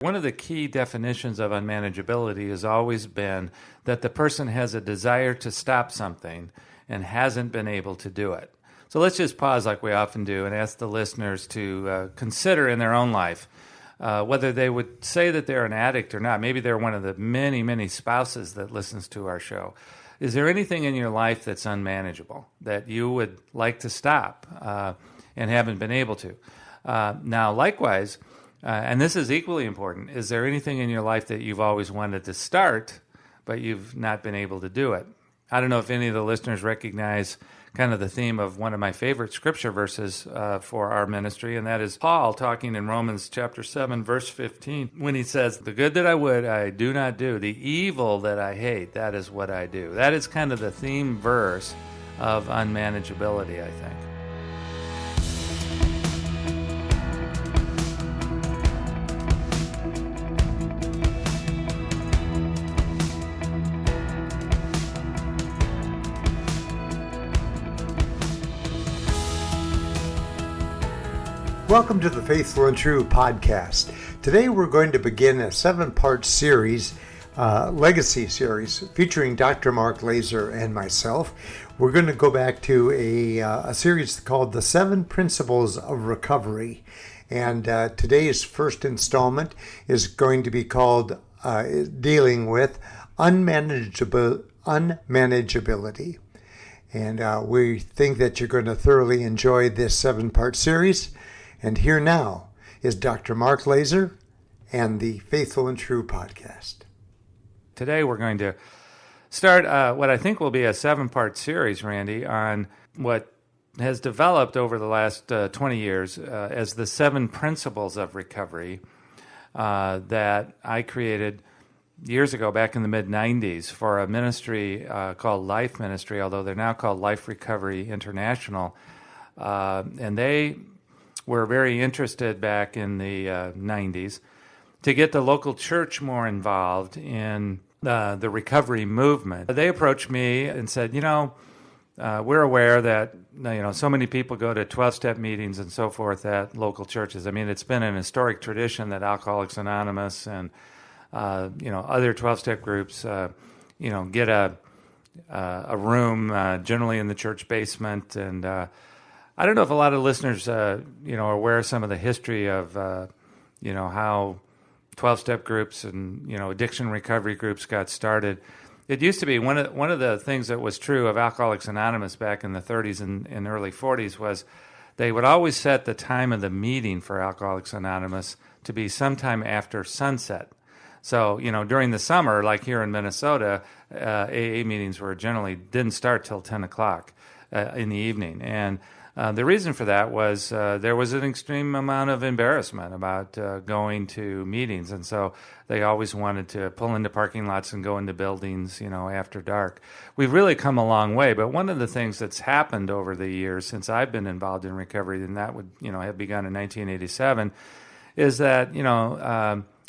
One of the key definitions of unmanageability has always been that the person has a desire to stop something and hasn't been able to do it. So let's just pause like we often do and ask the listeners to consider in their own life whether they would say that they're an addict or not. Maybe they're one of the many, many spouses that listens to our show. Is there anything in your life that's unmanageable that you would like to stop and haven't been able to? Now, likewise, and this is equally important, is there anything in your life that you've always wanted to start, but you've not been able to do it? I don't know if any of the listeners recognize kind of the theme of one of my favorite scripture verses for our ministry, and that is Paul talking in Romans chapter 7, verse 15, when he says, "The good that I would, I do not do. The evil that I hate, that is what I do." That is kind of the theme verse of unmanageability, I think. Welcome to the Faithful and True podcast. Today we're going to begin a 7-part series, legacy series, featuring Dr. Mark Laaser and myself. We're going to go back to a series called The 7 Principles of Recovery. And today's first installment is going to be called dealing with unmanageability. And we think that you're going to thoroughly enjoy this 7-part series. And here now is Dr. Mark Laaser and the Faithful and True podcast. Today we're going to start what I think will be a 7-part series, Randy, on what has developed over the last 20 years as the 7 principles of recovery that I created years ago, back in the mid-'90s, for a ministry called Life Ministry, although they're now called Life Recovery International. And they were very interested back in the 90s to get the local church more involved in the recovery movement. They approached me and said, we're aware that so many people go to 12-step meetings and so forth at local churches. I mean, it's been an historic tradition that Alcoholics Anonymous and other 12-step groups get a room generally in the church basement. And I don't know if a lot of listeners, are aware of some of the history of, how 12-step groups and, addiction recovery groups got started. It used to be one of the things that was true of Alcoholics Anonymous back in the 30s and early 40s was they would always set the time of the meeting for Alcoholics Anonymous to be sometime after sunset. So, during the summer, like here in Minnesota, AA meetings didn't start till 10 o'clock in the evening. And the reason for that was there was an extreme amount of embarrassment about going to meetings, and so they always wanted to pull into parking lots and go into buildings, after dark. We've really come a long way, but one of the things that's happened over the years since I've been involved in recovery, and that would, have begun in 1987, is that,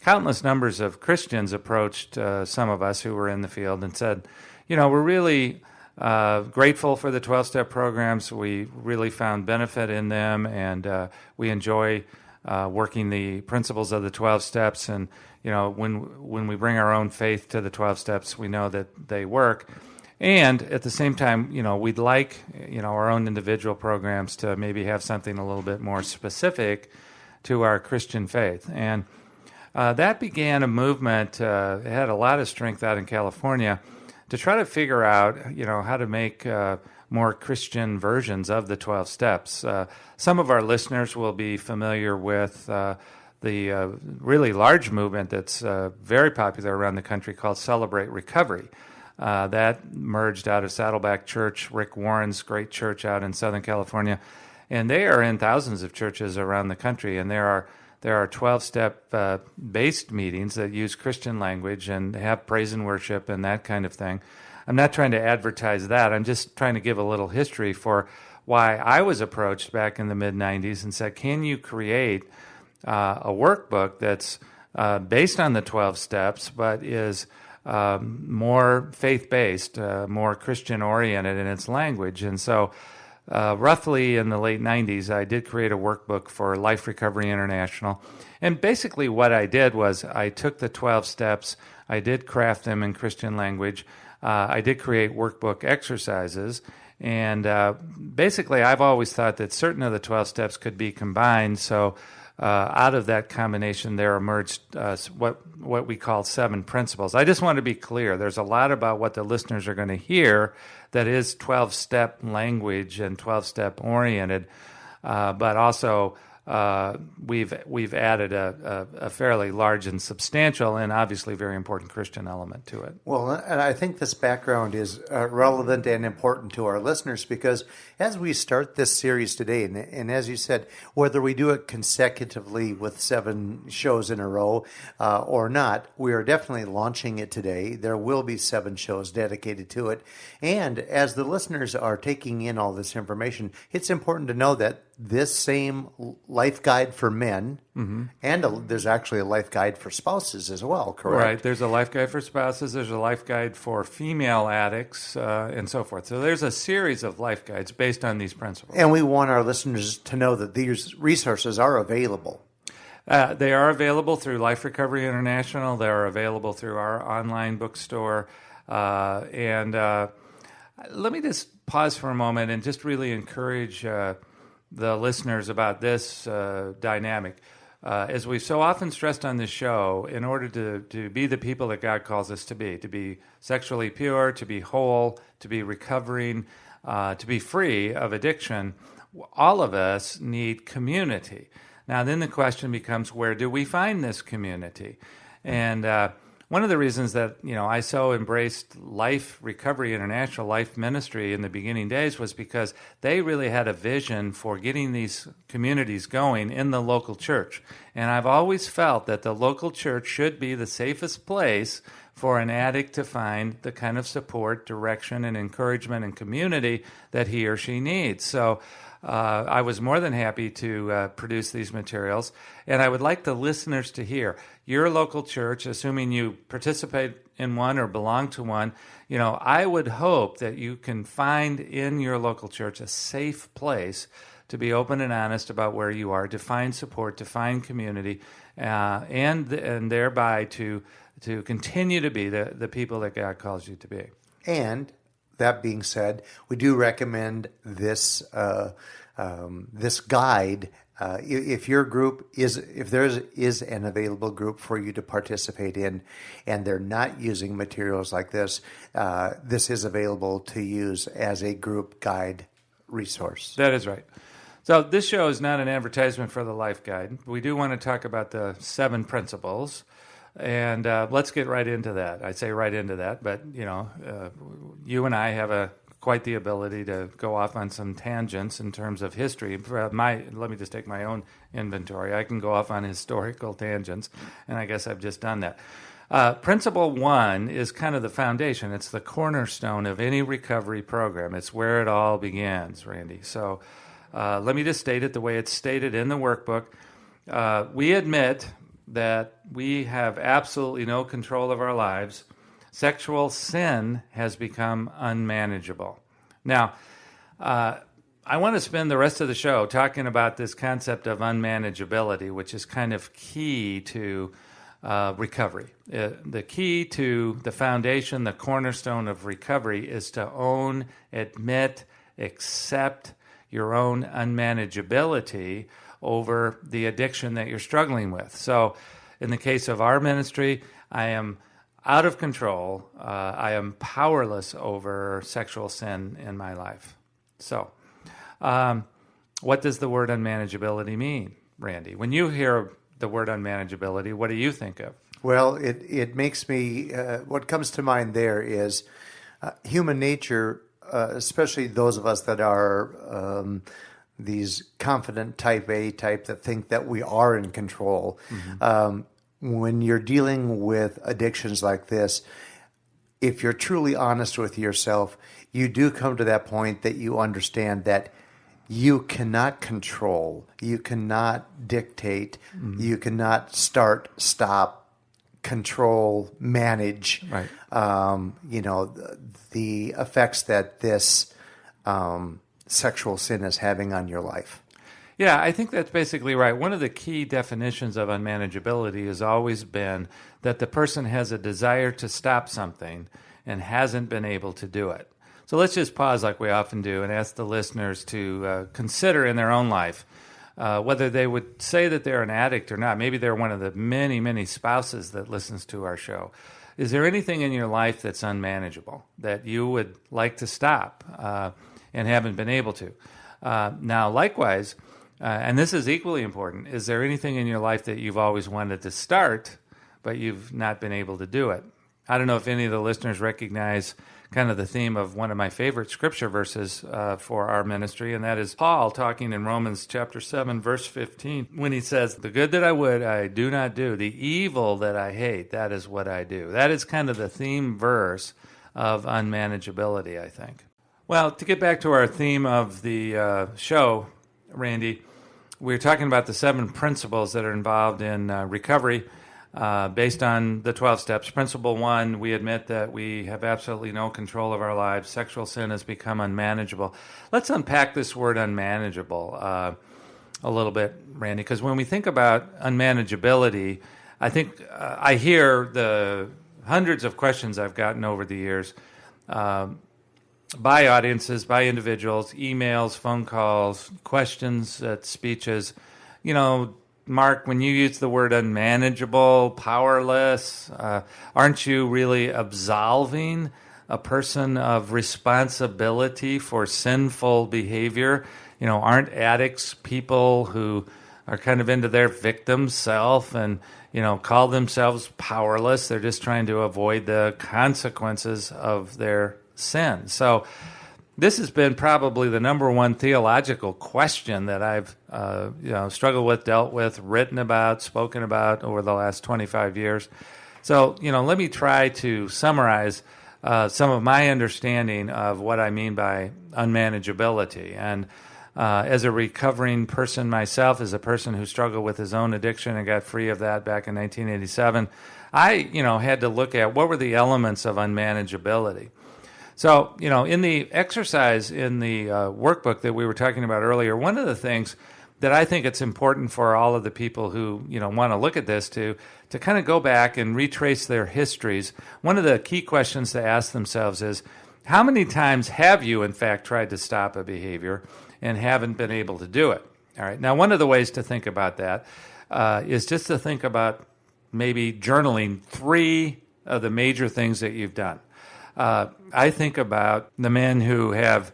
countless numbers of Christians approached some of us who were in the field and said, we're really grateful for the 12-step programs. We really found benefit in them, and we enjoy working the principles of the 12 steps. And when we bring our own faith to the 12 steps, we know that they work. And at the same time, we'd like our own individual programs to maybe have something a little bit more specific to our Christian faith. And that began a movement. It had a lot of strength out in California, to try to figure out, how to make more Christian versions of the 12 steps. Some of our listeners will be familiar with the really large movement that's very popular around the country called Celebrate Recovery. That merged out of Saddleback Church, Rick Warren's great church out in Southern California. And they are in thousands of churches around the country, and there are 12-step based meetings that use Christian language and have praise and worship and that kind of thing. I'm not trying to advertise that. I'm just trying to give a little history for why I was approached back in the mid-'90s and said, can you create a workbook that's based on the 12 steps but is more faith-based, more Christian-oriented in its language? And so roughly in the late 90s, I did create a workbook for Life Recovery International. And basically what I did was I took the 12 steps, I did craft them in Christian language, I did create workbook exercises, and basically I've always thought that certain of the 12 steps could be combined, so out of that combination there emerged what we call 7 principles. I just want to be clear, there's a lot about what the listeners are going to hear that is 12-step language and 12-step oriented, but also we've added a fairly large and substantial and obviously very important Christian element to it. Well, and I think this background is relevant and important to our listeners because as we start this series today, and as you said, whether we do it consecutively with 7 shows in a row or not, we are definitely launching it today. There will be 7 shows dedicated to it. And as the listeners are taking in all this information, it's important to know that this same life guide for men, and there's actually a life guide for spouses as well, correct? Right. There's a life guide for spouses. There's a life guide for female addicts and so forth. So there's a series of life guides based on these principles. And we want our listeners to know that these resources are available. They are available through Life Recovery International. They are available through our online bookstore. And let me just pause for a moment and just really encourage the listeners about this dynamic. As we've so often stressed on this show, in order to be the people that God calls us to be sexually pure, to be whole, to be recovering, to be free of addiction, all of us need community. Now, then the question becomes, where do we find this community? And one of the reasons that I so embraced Life Recovery International, Life Ministry in the beginning days was because they really had a vision for getting these communities going in the local church. And I've always felt that the local church should be the safest place for an addict to find the kind of support, direction, and encouragement and community that he or she needs. So I was more than happy to produce these materials, and I would like the listeners to hear your local church, assuming you participate in one or belong to one. I would hope that you can find in your local church a safe place to be open and honest about where you are, to find support, to find community, and thereby to continue to be the people that God calls you to be. And that being said, we do recommend this this guide. If your group if there is an available group for you to participate in, and they're not using materials like this, this is available to use as a group guide resource. That is right. So this show is not an advertisement for the Life Guide. We do want to talk about the 7 principles. And let's get right into that. I say right into that, but you and I have quite the ability to go off on some tangents in terms of history. Let me just take my own inventory. I can go off on historical tangents, and I guess I've just done that. Principle 1 is kind of the foundation. It's the cornerstone of any recovery program. It's where it all begins, Randy. So let me just state it the way it's stated in the workbook. We admit that we have absolutely no control of our lives. Sexual sin has become unmanageable. Now, I want to spend the rest of the show talking about this concept of unmanageability, which is kind of key to recovery. The key to the foundation, the cornerstone of recovery is to own, admit, accept your own unmanageability over the addiction that you're struggling with. So in the case of our ministry, I am out of control. I am powerless over sexual sin in my life. So what does the word unmanageability mean, Randy? When you hear the word unmanageability, what do you think of? Well, it makes me, what comes to mind there is human nature, especially those of us that are these confident type A type that think that we are in control. When you're dealing with addictions like this, if you're truly honest with yourself, you do come to that point that you understand that you cannot control, you cannot dictate, you cannot start, stop, control, manage, right. The effects that this sexual sin is having on your life. Yeah, I think that's basically right. One of the key definitions of unmanageability has always been that the person has a desire to stop something and hasn't been able to do it. So let's just pause like we often do and ask the listeners to consider in their own life whether they would say that they're an addict or not. Maybe they're one of the many, many spouses that listens to our show. Is there anything in your life that's unmanageable that you would like to stop and haven't been able to? Now, likewise, and this is equally important, is there anything in your life that you've always wanted to start, but you've not been able to do it? I don't know if any of the listeners recognize kind of the theme of one of my favorite scripture verses for our ministry, and that is Paul talking in Romans chapter 7, verse 15, when he says, "The good that I would, I do not do. The evil that I hate, that is what I do." That is kind of the theme verse of unmanageability, I think. Well, to get back to our theme of the show, Randy, we're talking about the 7 principles that are involved in recovery based on the 12 steps. Principle 1, we admit that we have absolutely no control of our lives. Sexual sin has become unmanageable. Let's unpack this word unmanageable a little bit, Randy, because when we think about unmanageability, I think I hear the hundreds of questions I've gotten over the years by audiences, by individuals, emails, phone calls, questions at speeches. You know, Mark, when you use the word unmanageable, powerless, aren't you really absolving a person of responsibility for sinful behavior? You know, aren't addicts people who are kind of into their victim self and, you know, call themselves powerless? They're just trying to avoid the consequences of their sin. So this has been probably the number one theological question that I've struggled with, dealt with, written about, spoken about over the last 25 years. So, let me try to summarize some of my understanding of what I mean by unmanageability. And as a recovering person myself, as a person who struggled with his own addiction and got free of that back in 1987, I, had to look at what were the elements of unmanageability. So, in the exercise in the workbook that we were talking about earlier, one of the things that I think it's important for all of the people who, want to look at this to kind of go back and retrace their histories, one of the key questions to ask themselves is, how many times have you, in fact, tried to stop a behavior and haven't been able to do it? All right. Now, one of the ways to think about that is just to think about maybe journaling 3 of the major things that you've done. I think about the men who have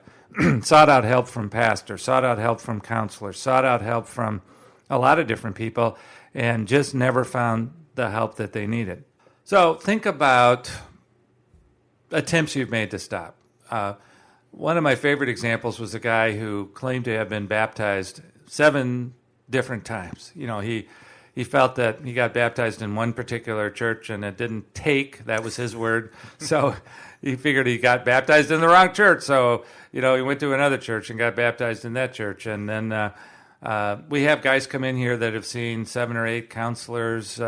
sought out help from pastors, sought out help from counselors, sought out help from a lot of different people, and just never found the help that they needed. So think about attempts you've made to stop. One of my favorite examples was a guy who claimed to have been baptized 7 different times. He felt that he got baptized in one particular church and it didn't take, that was his word. So he figured he got baptized in the wrong church. So, he went to another church and got baptized in that church. And then we have guys come in here that have seen 7 or 8 counselors.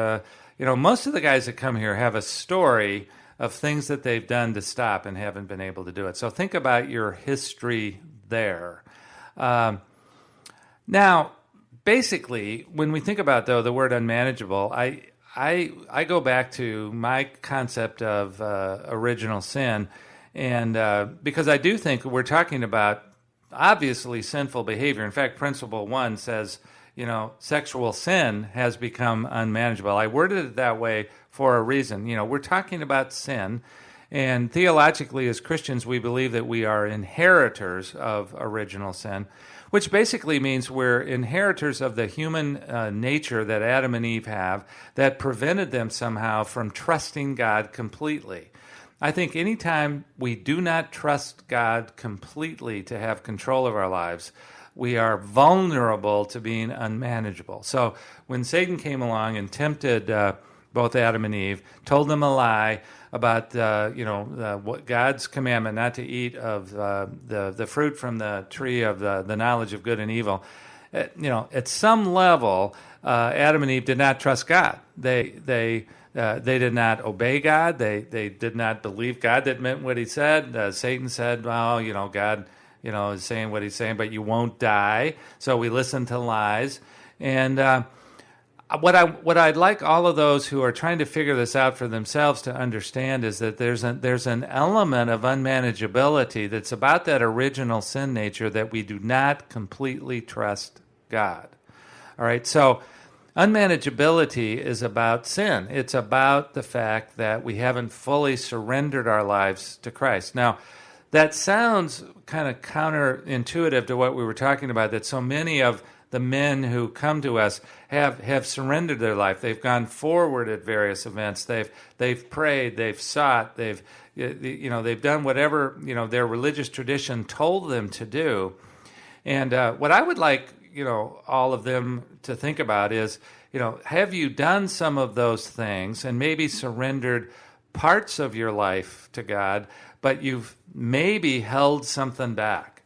Most of the guys that come here have a story of things that they've done to stop and haven't been able to do it. So think about your history there. Now, basically, when we think about, though, the word unmanageable, I go back to my concept of original sin, and because I do think we're talking about obviously sinful behavior. In fact, Principle 1 says, sexual sin has become unmanageable. I worded it that way for a reason. We're talking about sin, and theologically as Christians, we believe that we are inheritors of original sin, which basically means we're inheritors of the human nature that Adam and Eve have that prevented them somehow from trusting God completely. I think anytime we do not trust God completely to have control of our lives, we are vulnerable to being unmanageable. So when Satan came along and tempted both Adam and Eve, told them a lie about what God's commandment not to eat of the fruit from the tree of the knowledge of good and evil, at some level, Adam and Eve did not trust God. They did not obey God. They did not believe God that meant what He said. Satan said, "Well, God is saying what he's saying, but you won't die. So we listen to lies. And what I'd like all of those who are trying to figure this out for themselves to understand is that there's an element of unmanageability that's about that original sin nature that we do not completely trust God. All right, so unmanageability is about sin. It's about the fact that we haven't fully surrendered our lives to Christ. Now, that sounds kind of counterintuitive to what we were talking about, that so many of the men who come to us have surrendered their life. They've gone forward at various events. They've prayed. They've sought. They've done whatever their religious tradition told them to do. And what I would like all of them to think about is have you done some of those things and maybe surrendered parts of your life to God, but you've maybe held something back.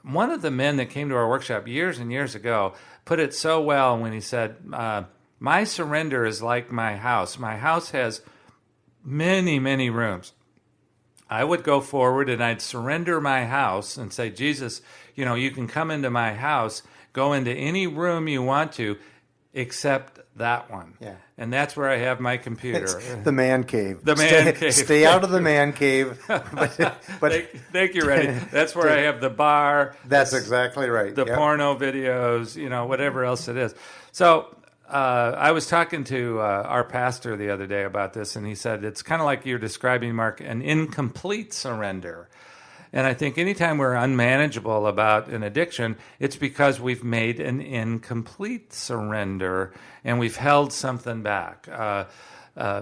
One of the men that came to our workshop years and years ago put it so well when he said, my surrender is like my house. My house has many, many rooms. I would go forward and I'd surrender my house and say, Jesus, you can come into my house, go into any room you want to, except that one. Yeah. And that's where I have my computer. It's the man cave. The man cave. Stay out of the man cave. But thank you, Reddy. That's where I have the bar. That's exactly right. The porno videos, whatever else it is. So I was talking to our pastor the other day about this, and he said it's kind of like you're describing, Mark, an incomplete surrender. And I think anytime we're unmanageable about an addiction, it's because we've made an incomplete surrender and we've held something back.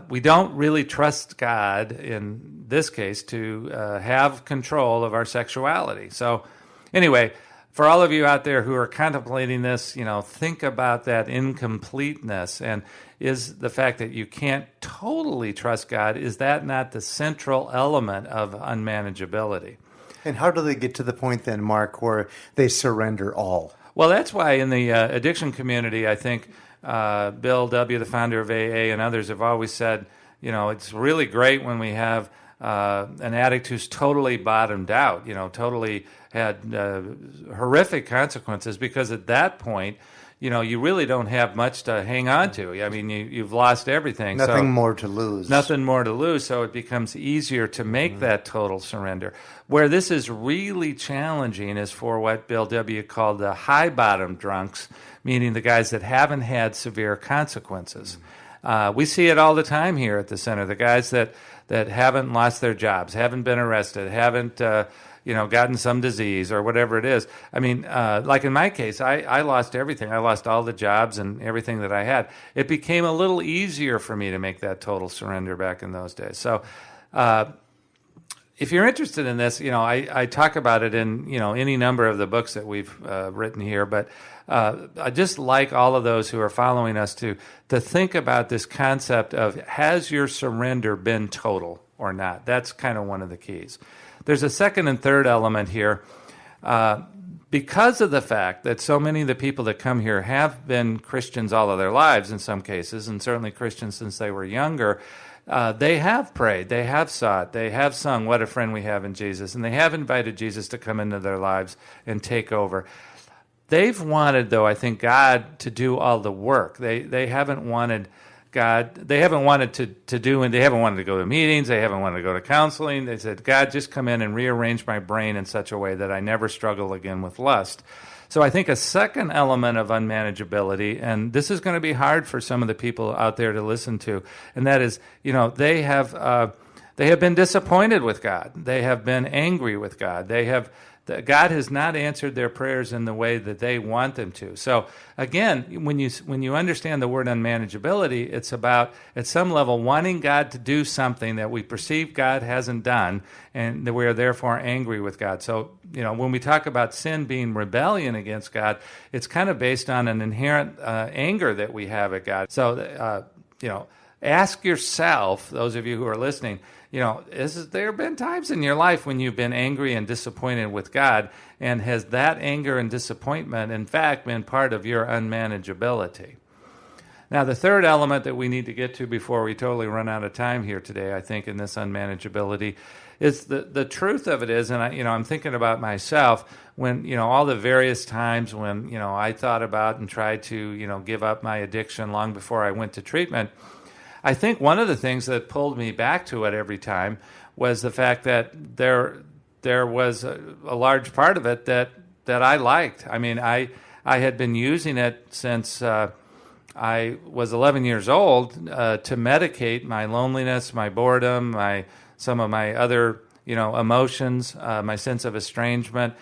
We don't really trust God, in this case, to have control of our sexuality. So anyway, for all of you out there who are contemplating this, think about that incompleteness. And is the fact that you can't totally trust God, is that not the central element of unmanageability? And how do they get to the point then, Mark, where they surrender all? Well, that's why in the addiction community, I think Bill W., the founder of AA, and others have always said, it's really great when we have an addict who's totally bottomed out, totally had horrific consequences, because at that point, you really don't have much to hang on to. I mean, you've lost everything. Nothing more to lose. Nothing more to lose, so it becomes easier to make that total surrender. Where this is really challenging is for what Bill W. called the high bottom drunks, meaning the guys that haven't had severe consequences. We see it all the time here at the center, the guys that haven't lost their jobs, haven't been arrested, haven't gotten some disease or whatever it is. I mean, like in my case, I lost everything. I lost all the jobs and everything that I had. It became a little easier for me to make that total surrender back in those days. So if you're interested in this, I talk about it in, any number of the books that we've written here, but I just like all of those who are following us to think about this concept of, has your surrender been total or not? That's kind of one of the keys. There's a second and third element here. Because of the fact that so many of the people that come here have been Christians all of their lives in some cases, and certainly Christians since they were younger, they have prayed, they have sought, they have sung What a Friend We Have in Jesus, and they have invited Jesus to come into their lives and take over. They've wanted, though, I think, God to do all the work. They haven't wanted God, they haven't wanted to do, and they haven't wanted to go to meetings, they haven't wanted to go to counseling. They said, God, just come in and rearrange my brain in such a way that I never struggle again with lust. So I think a second element of unmanageability, and this is going to be hard for some of the people out there to listen to, and that is, they have been disappointed with God. They have been angry with God. God has not answered their prayers in the way that they want them to. So again, when you understand the word unmanageability, it's about, at some level, wanting God to do something that we perceive God hasn't done, and that we are therefore angry with God. So, when we talk about sin being rebellion against God, it's kind of based on an inherent anger that we have at God. So, ask yourself, those of you who are listening, there have been times in your life when you've been angry and disappointed with God, and has that anger and disappointment, in fact, been part of your unmanageability? Now, the third element that we need to get to before we totally run out of time here today, I think, in this unmanageability, is the truth of it is, and I'm thinking about myself when, all the various times when, I thought about and tried to, give up my addiction long before I went to treatment. I think one of the things that pulled me back to it every time was the fact that there was a large part of it that I liked. I mean, I had been using it since I was 11 years old to medicate my loneliness, my boredom, some of my other, emotions, my sense of estrangement,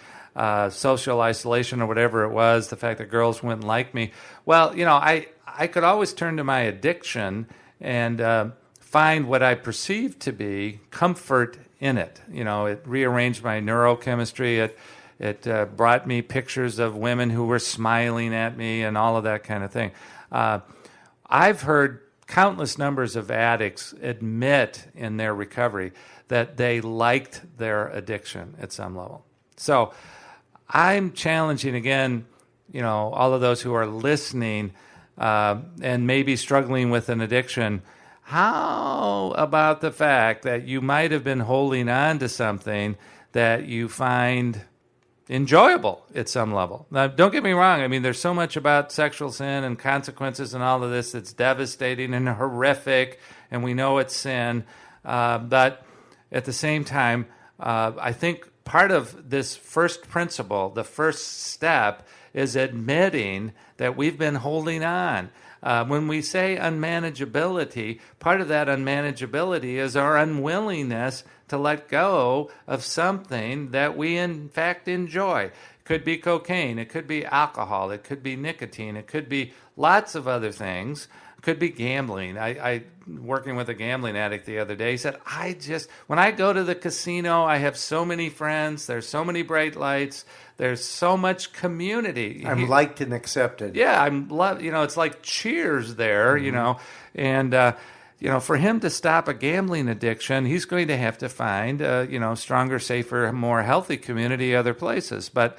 social isolation or whatever it was, the fact that girls wouldn't like me. Well, I could always turn to my addiction and find what I perceived to be comfort in it. It rearranged my neurochemistry. It brought me pictures of women who were smiling at me and all of that kind of thing. I've heard countless numbers of addicts admit in their recovery that they liked their addiction at some level. So I'm challenging again, all of those who are listening and maybe struggling with an addiction. How about the fact that you might have been holding on to something that you find enjoyable at some level? Now, don't get me wrong. I mean, there's so much about sexual sin and consequences and all of this that's devastating and horrific, and we know it's sin. But at the same time, I think part of this first principle, the first step, is admitting that we've been holding on. When we say unmanageability, part of that unmanageability is our unwillingness to let go of something that we in fact enjoy. It could be cocaine, it could be alcohol, it could be nicotine, it could be lots of other things. It could be gambling. I working with a gambling addict the other day, he said, when I go to the casino, I have so many friends, there's so many bright lights, there's so much community. I'm liked and accepted. Yeah, it's like Cheers there, and for him to stop a gambling addiction, he's going to have to find stronger, safer, more healthy community other places. But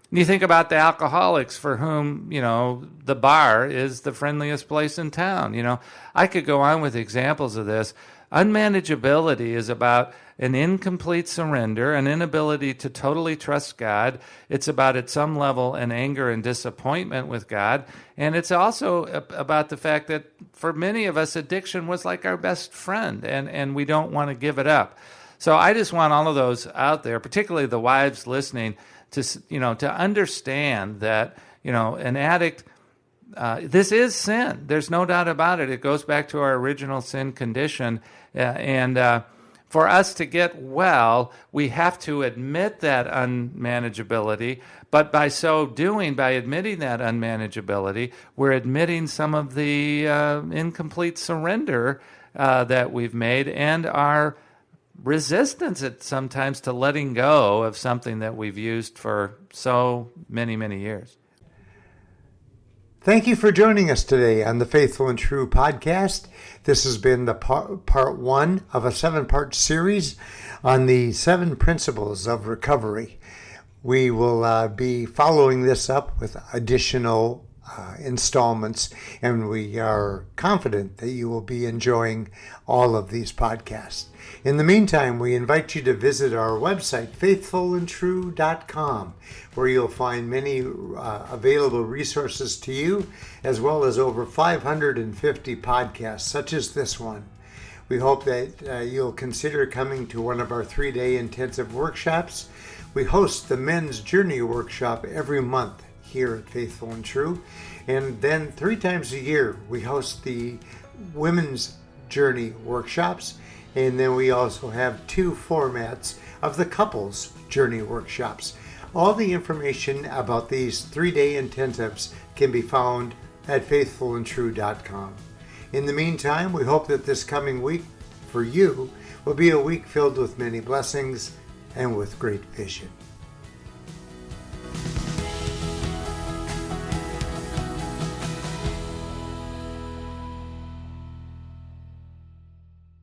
you think about the alcoholics for whom, the bar is the friendliest place in town. I could go on with examples of this. Unmanageability is about an incomplete surrender, an inability to totally trust God. It's about, at some level, an anger and disappointment with God. And it's also about the fact that for many of us, addiction was like our best friend, and we don't want to give it up. So I just want all of those out there, particularly the wives listening, to understand that, an addict, this is sin. There's no doubt about it. It goes back to our original sin condition. And for us to get well, we have to admit that unmanageability. But by so doing, by admitting that unmanageability, we're admitting some of the incomplete surrender that we've made and our resistance sometimes to letting go of something that we've used for so many, many years. Thank you for joining us today on the Faithful and True podcast. This has been the part one of a 7-part series on the 7 principles of recovery. We will be following this up with additional installments, and we are confident that you will be enjoying all of these podcasts. In the meantime, we invite you to visit our website, faithfulandtrue.com, where you'll find many available resources to you, as well as over 550 podcasts, such as this one. We hope that you'll consider coming to one of our 3-day intensive workshops. We host the Men's Journey Workshop every month here at Faithful and True. And then 3 times a year, we host the Women's Journey Workshops. And then we also have 2 formats of the Couples Journey Workshops. All the information about these 3-day intensives can be found at faithfulandtrue.com. In the meantime, we hope that this coming week for you will be a week filled with many blessings and with great vision.